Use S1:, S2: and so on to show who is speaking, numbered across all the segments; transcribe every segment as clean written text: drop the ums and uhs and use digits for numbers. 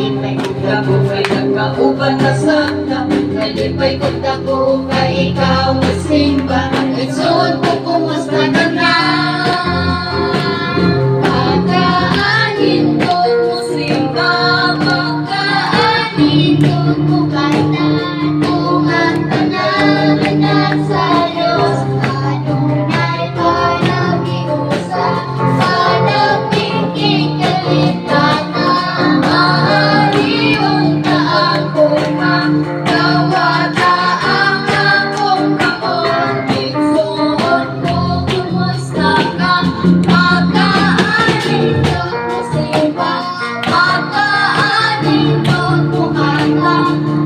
S1: Kalipay kong dako kay nagkauban na sanda. Kalipay kong dako kay ikaw masimba. Igsoon ko kung mas na pagkaanin ko musimba. Pagkaanin ko kukanta. Kung ang tanan sa Diyos. Adunay panagiusa. Panagpingking kalipatan. Maariyon ka akong magkawata ang akong kamot. Igsoon ko kumusta ka. Pagkaanin ko musimba. Pagkaanin ko kukanta.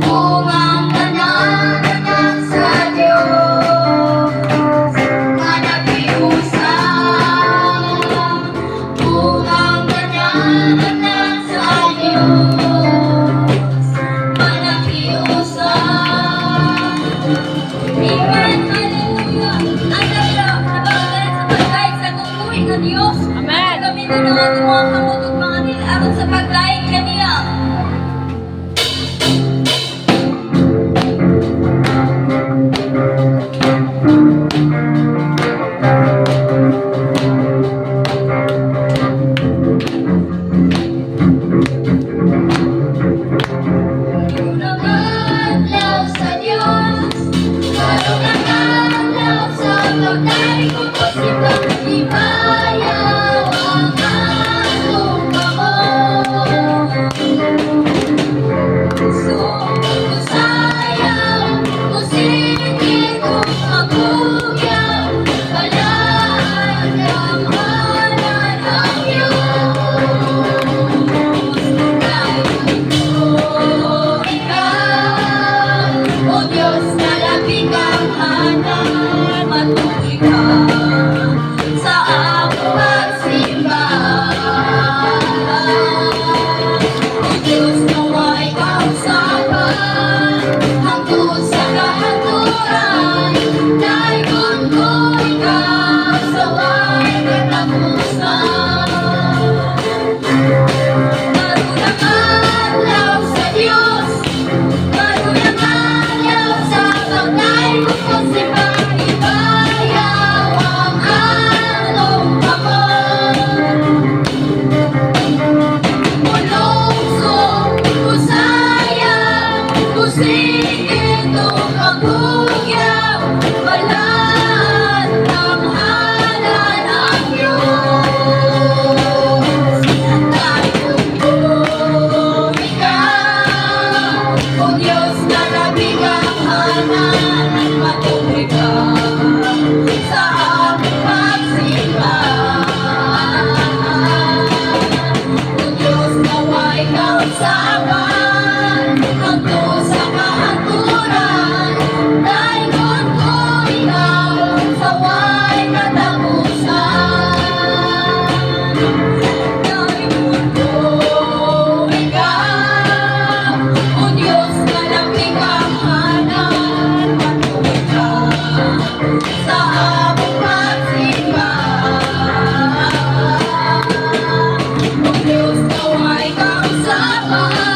S1: Kung ang tanan sa Diyos. Managiusa. Kung ang tanan sa Diyos. Managiusa. Amen. Hallelujah. Ang dalaw, nabagalan sa pagkain sa tutuwing ng Diyos. Amen. Kami na naman mga kamutog mga nilaron sa pagkain kaniya. Nagalaw sa Diyos. Nagalaw sa pagkain ko po si Pagkibayaw ang atong kamot. So, kusayaw, kusingin kong magugyaw. Balaan ang hanan ang Diyos. Kahit ito ikaw, O Diyos na labing ang hanan, matuloy ka sa among pagsimba. O Diyos naway kausapan, hangtod sa kahaturan. Dayon ko ikaw sa way katapusan. Marunang adlaw sa Diyos. Marunang adlaw sa pagkain ko po si Pagkibayaw ang atong kamot. Mulongso, kusayaw, kusigit o magugyaw. Balaan ang hanan ang Diyos. Dayon ko ikaw, O Diyos na labing ang hanan, matuloy ka sa aming pagsimba. O Diyos naway kausapan, hangtod sa kahaturan. Dayon ko ikaw sa way katapusan. Dayon ko ikaw, O Diyos na labing ang hanan, matuloy ka sa aming pagsimba. O Diyos naway kausapan,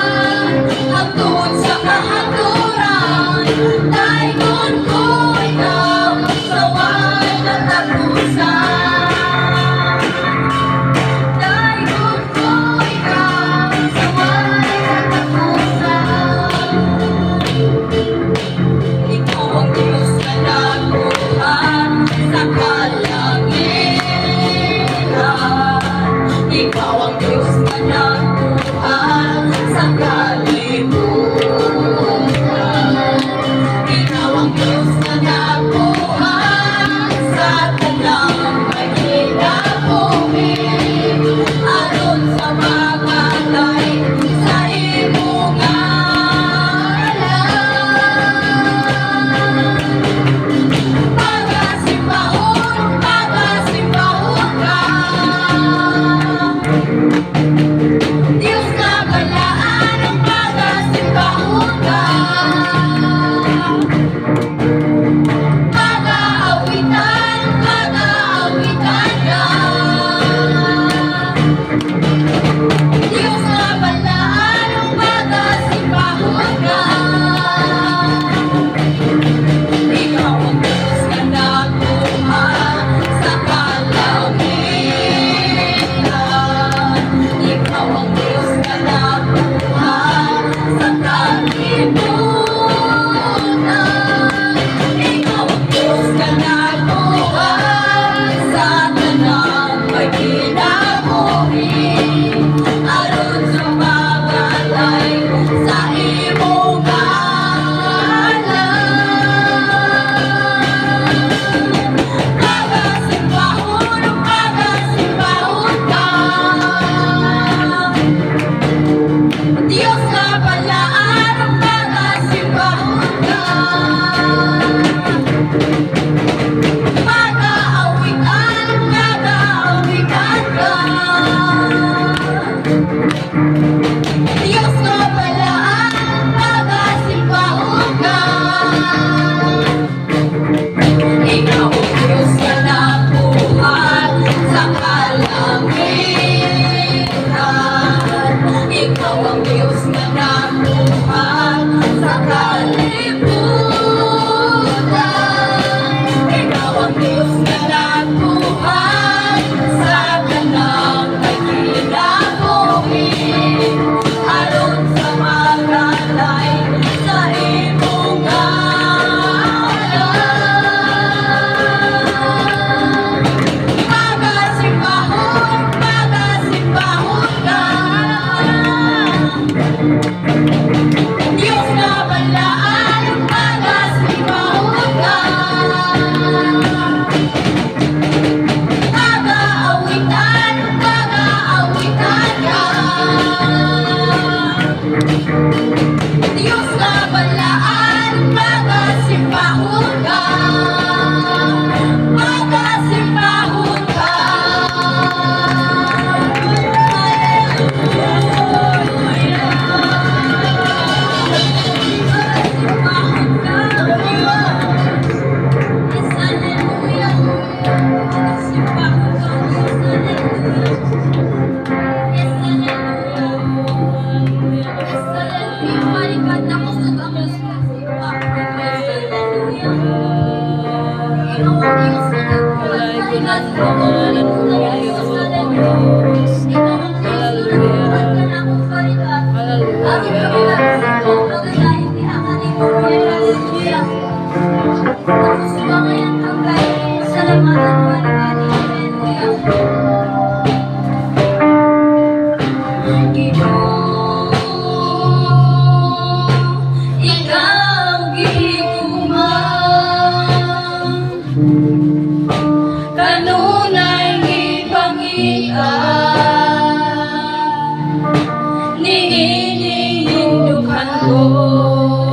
S1: Ginoo,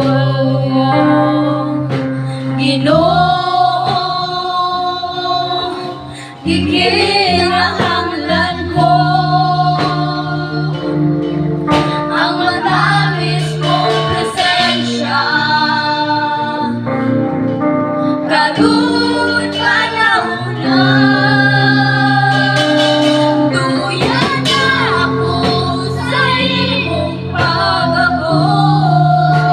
S1: ikinahanglan ko ang matamis mong presensya. Karoon panahona, duyan na ako sa imong pag-abot.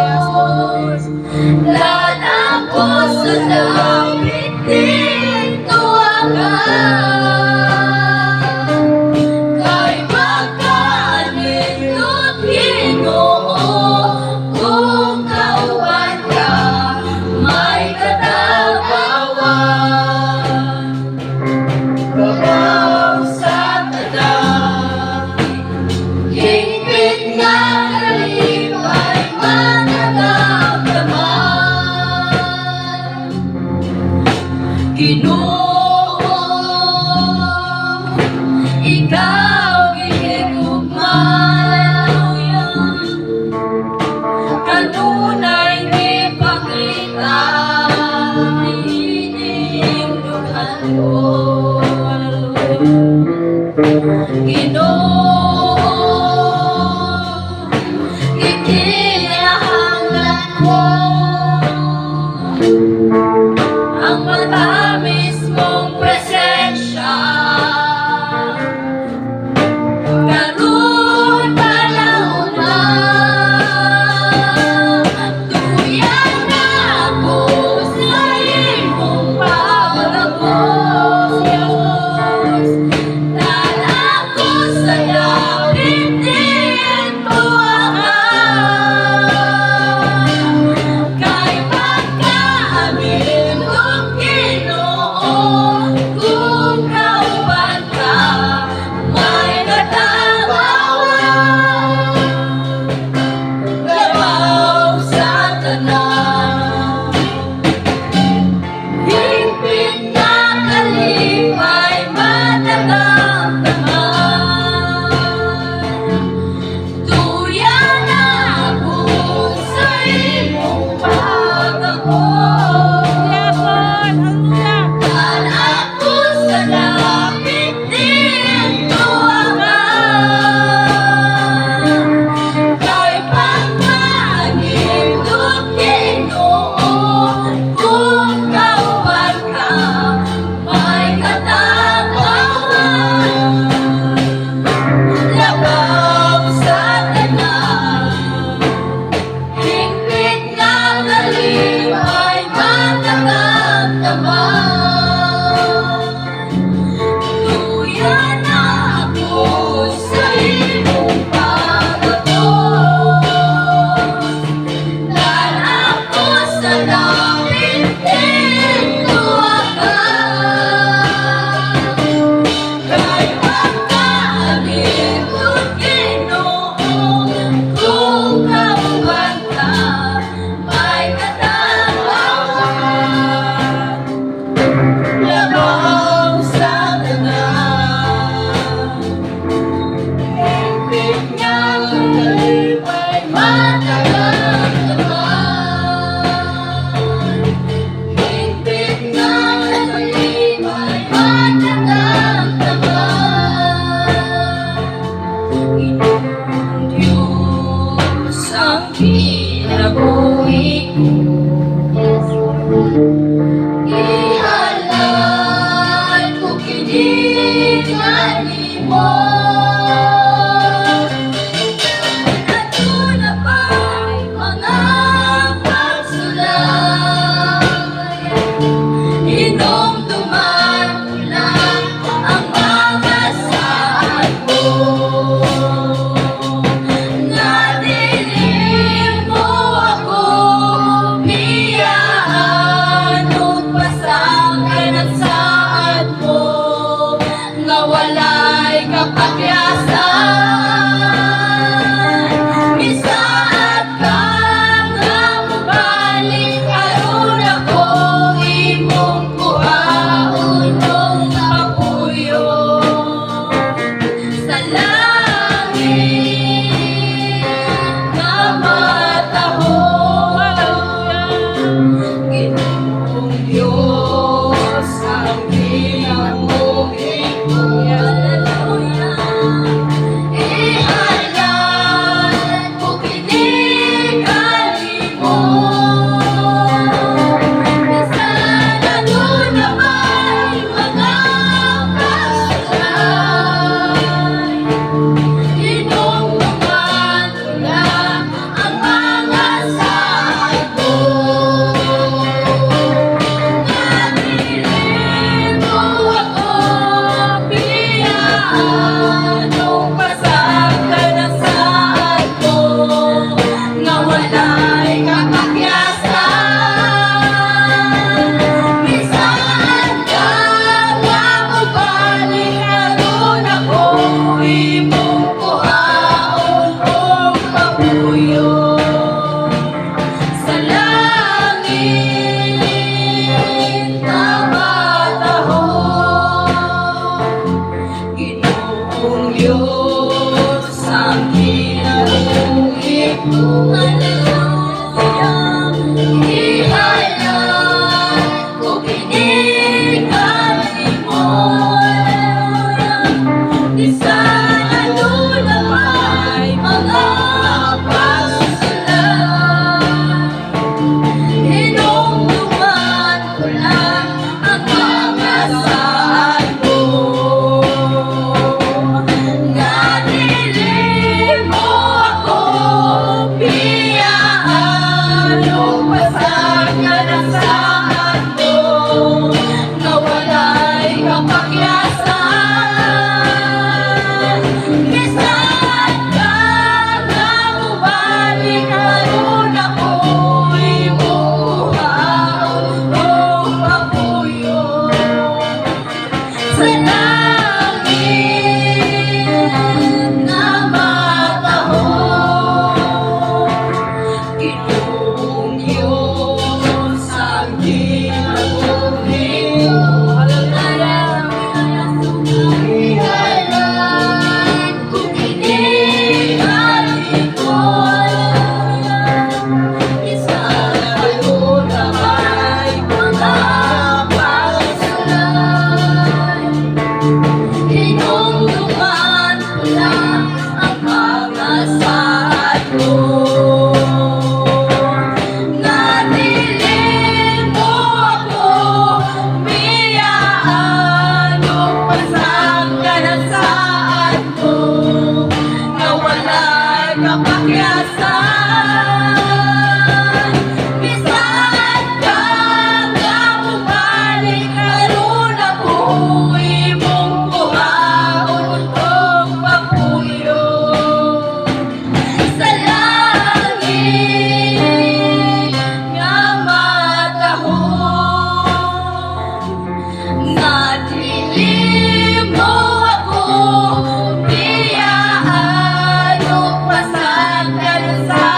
S1: Biyaan mo pasang ka na sa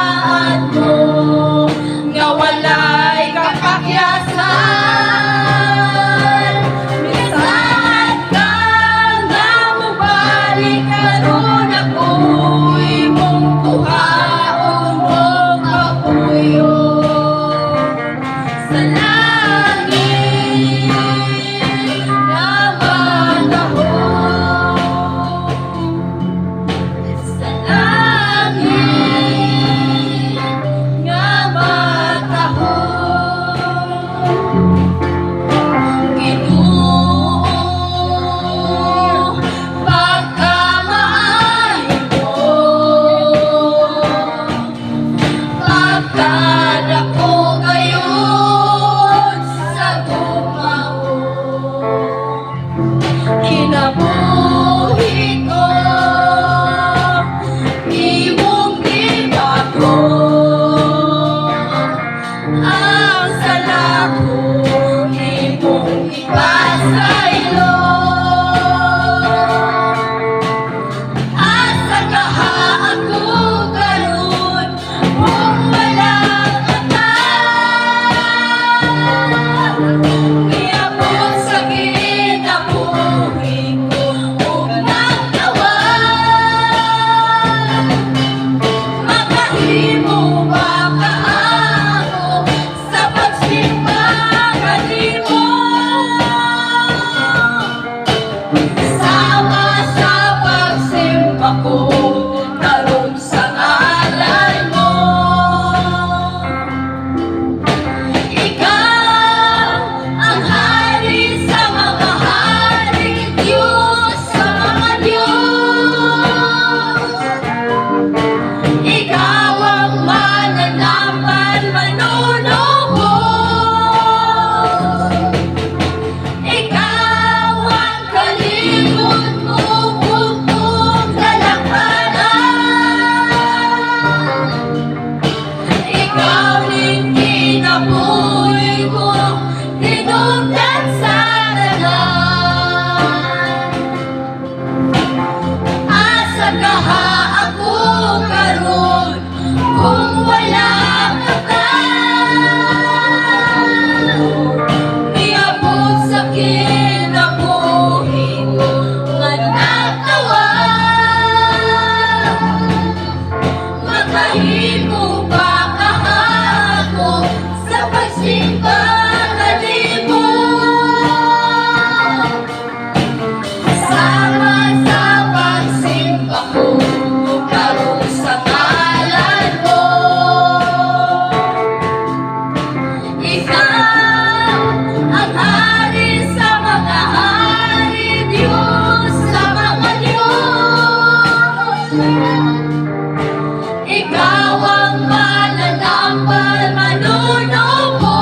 S1: Ikaw ang mananampal, manunubo.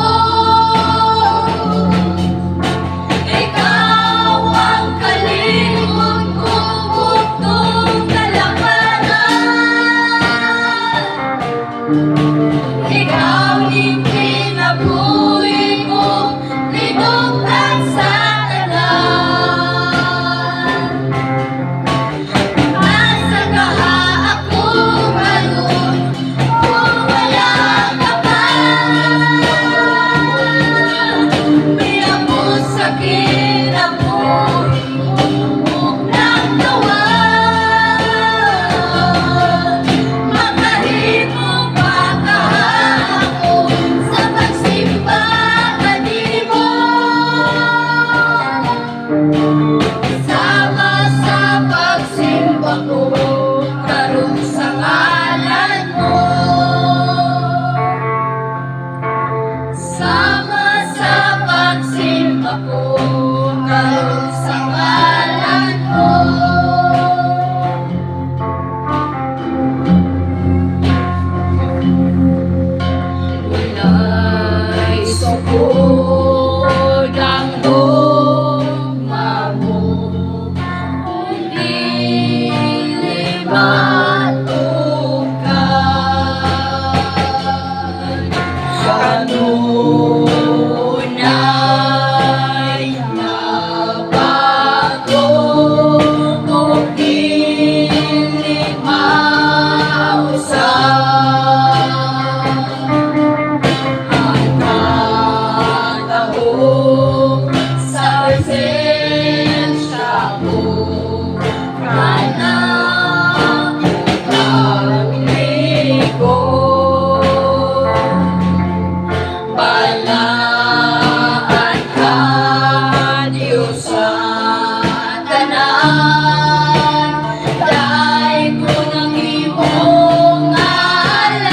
S1: Ikaw ang kalimot kong bugtong kalaparan. Ikaw din kinabuhi kong linugtan sa tanan. Asan ka ako ngayon kung wala ka pa? May ako sa kinabuhi kong nagtawan. Makahimo pa kahapon sa pagsimba kanimo. Sama sa pagsimba ko karon sa ngalan mo. Sama sa pagsimba ko karon sa ngalan mo. Wala'y sukod ang dogma mo, dili matukan. Kanunay nabago o dili mausan. Ang katahong sa presensya mo, kanang pagligon. Balaan ka, Diyos sa tanan. Dahil ko ng iyong ngalan.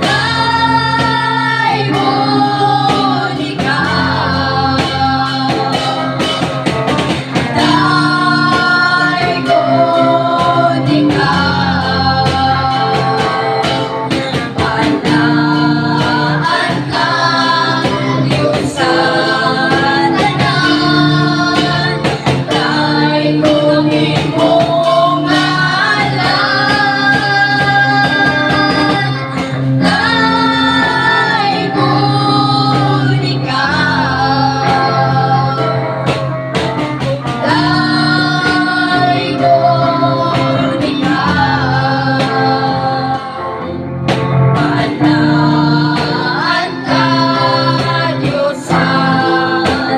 S1: Dahil mo ikaw. Dahil ko ikaw. Balaan ka, Diyos sa tanan. Dahil ko ng iyong ngalan. Dahil ko ikaw. Dahil ko ikaw. Balaan ka, Diyos sa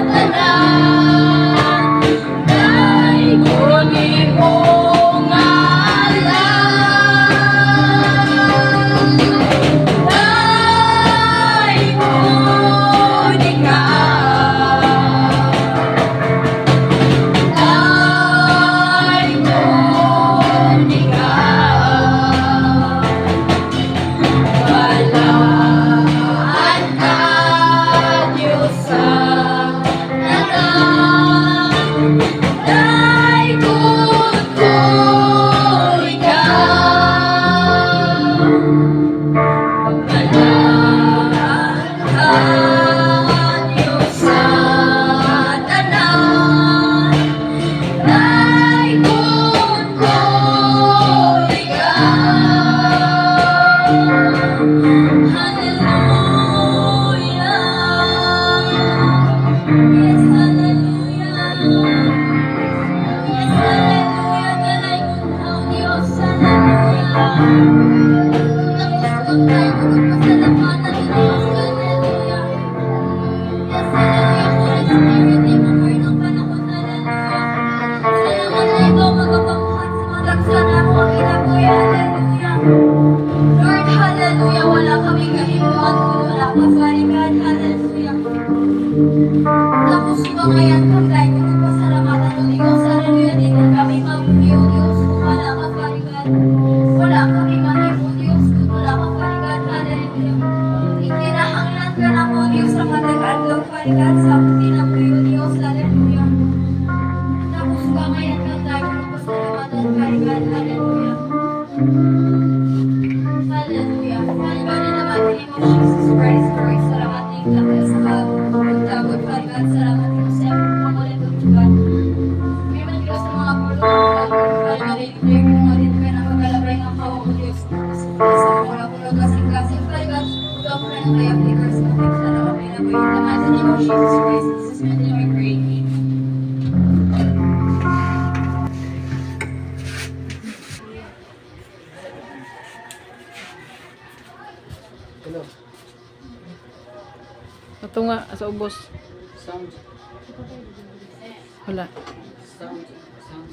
S1: tanan. Dahil ko ng iyong ngalan. Dahil ko ikaw. Dahil ko ikaw. Balaan ka, Diyos sa tanan. Dahil ko ikaw. Balaan ka, Diyos sa tanan. Dahil ko ikaw. Hallelujah. Yes, hallelujah. Yes, hallelujah. Dalay ko ang Diyos. Hallelujah. Tapos ko tayo magpasalamatan ng Diyos. Hallelujah. Yes, hallelujah. Holy Spirit, i-move ng panahon. Hallelujah. Salamat na ikaw magpapangkat sa mga dagsana ko ang inabuhi. Hallelujah. Lord, hallelujah. Wala kami kahimuan kung wala ka parikan. Hallelujah. Tapos bangayan kang tayo magpasalamatan ng Diyos. Hallelujah. Di ka kami mabuhi, O Diyos, kung wala ka parikan. Wala kami mahimo, Diyos, kung wala ka parikan. Hallelujah. Ikinahanglan ka na mo, Diyos, sa matag-adlaw parikan sa tinabuhi, O Diyos. Hallelujah. Tapos bangayan kang tayo magpasalamatan parikan. Hallelujah. Hallelujah. Father God, in the mighty name of Jesus Christ, Lord, salamat din kami sa pagtagod, Father God, salamat din sa pamalit of God. May man Diyos sa mga pulong, Father God, I declare ko nga din ka na maglalabay ng kawo ko, Diyos. Sa mga pulong kasing-kasing, Father God, ikaw po na ng kaya flavors ng ating salamat din na po. In the mighty name of Jesus Christ, this is my name I pray.
S2: Ito nga, sa ubos.
S3: Sound.
S2: Wala.
S3: Sound. Sound.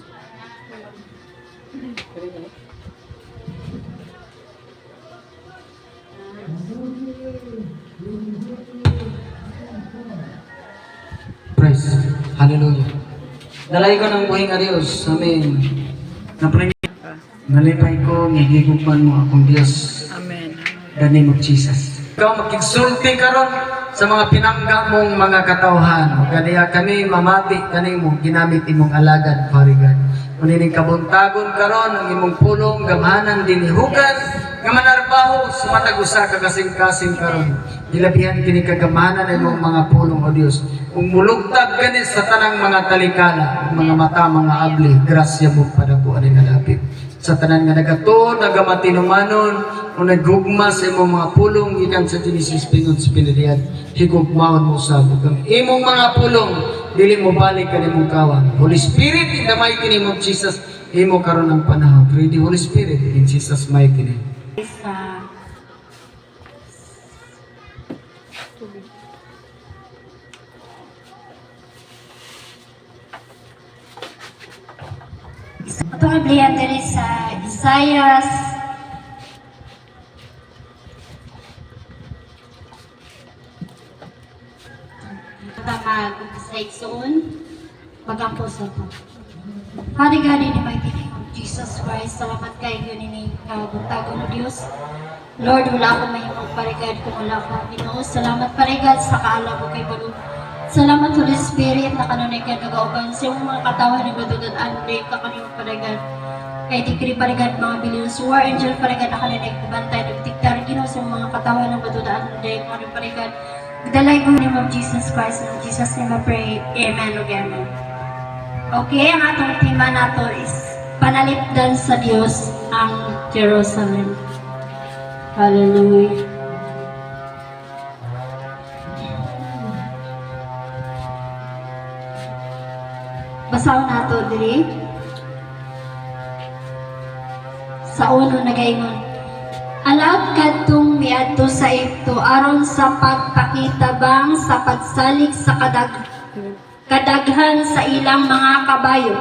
S3: Kaya ba? Praise. Hallelujah. Dalay ko ng buhing Arios. Amen. Napray. Nalipay ko, ngigigugman mo akong Diyos.
S2: Amen.
S3: In the name of Jesus. Ikaw magkigsulti karon sa mga pinangga mong mga katawhan. O kaniya kami mamati kanimo ginamit imong alagad, Father God. Kunining kabuntagon karon ang imong pulong gamhanan dinihugan nga manarbaho sa matag usa ka kasing-kasing karon. Dilabihan kini kagamanan ng imong mga pulong, O Dios. Kung mulugtag gani sa tanang mga talikala, mga mata, mga abli, grasya mo padako ani nalapit. Sa tanan nga nagatuon, nagamatinumanon, o naggugma sa imong mga pulong, ikan sa Genesis pingon sa pinilihan, higugmaon mo sa bukang. Imong mga pulong, dili mo balik ka nimong kawan. Holy Spirit, in the mighty name of Jesus, imo karon ng panahon. Pray the Holy Spirit, in Jesus' mighty name.
S1: Ito kablihan diri sa Isaias sa Iksoon magampo sa ito. Father God, in the mighty name of Jesus Christ, salamat kayo ni kabuntagon ng Diyos. Lord, wala akong mahimong parigad kung wala ka, Ginoo. Salamat parigad sa kaala ko kay Balong. Salamat Holy Spirit na kanunay ka nag-auban sa iyong mga katawan ni Badudod Ande ka kanunay parigad. Kay tikri parigad mga billions war angel parigad na kanunay kubantay nagtiktar Ginoo sa mga katawan ng Badudod Ande kanunay parigad. Dalay ko name of Jesus Christ. In Jesus' name I pray. Amen. Amen. Okay, ang atong tema nato is panalipdan sa Dios ang Jerusalem. Hallelujah. Basaw nato diri. Sa uno nagaingon. Alab kadtong miadto sa ito aron sa pagpakitabang sa pagsalig sa kadaghan sa ilang mga kabayo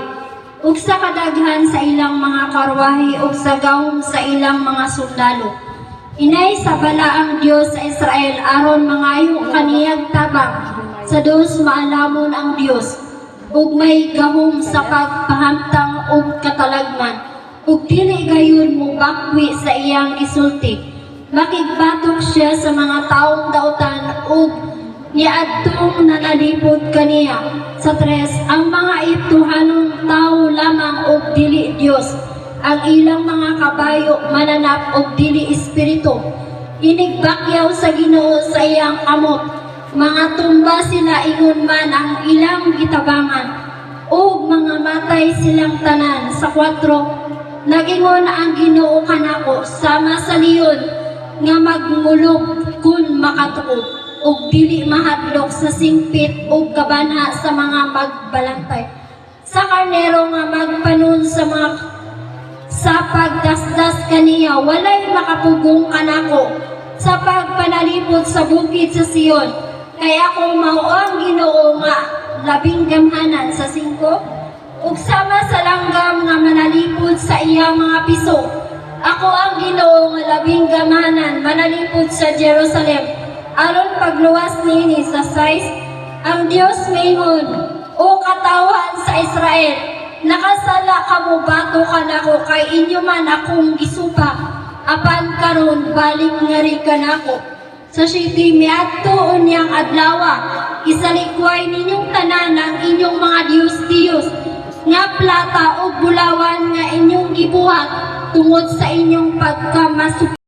S1: ug sa kadaghan sa ilang mga karwahe ug sa gahom sa ilang mga sundalo. Inay sa bala ang Dios sa Israel aron mangayo kaniyang tabang sa dos maalamon ang Dios ug may gahom sa pagpahamtang ug katalagman. Ug dili gayon mo bakwi sa iyang gisulti. Makigbatok siya sa mga taong dautan ug niadtong nanalipod kaniya. Sa tres, ang mga ituhanong tao lamang ug dili Dios. Ang ilang mga kabayo mananap ug dili espiritu. Inigbakyaw sa Ginoo sa iyang amot. Mga tumba sila ingon man ang ilang gitabangan. Ug mga matay silang tanan. Sa 4, nagingon ang Ginoo kanako sama sa leon nga magmulog kun makatuog ug dili mahadlok sa singpit ug kabanha sa mga magbalantay sa karnero nga magpanon sa pagdasdas kaniya walay makapugong kanako sa pagpanalipod sa bukid sa Sion kay ako mao ang Ginoo nga labing gamhanan sa 5 ug sama sa langgam nga manalipod sa iyang mga piso. Ako ang Ginoo nga labing gamanan manalipod sa Jerusalem. Aron pagluwas niini sa 6, ang Dios mingon, o katawan sa Israel, nakasala kamo bato kanako kay inyo man akong gisupa. Apan karon balik ngari kanako. Sa 7 miadto unyang adlaw, isalikway ninyong tanan ang inyong mga Diyos-Diyos. nga plata o bulawan nga inyong gibuhat tungod sa inyong pagkamasuk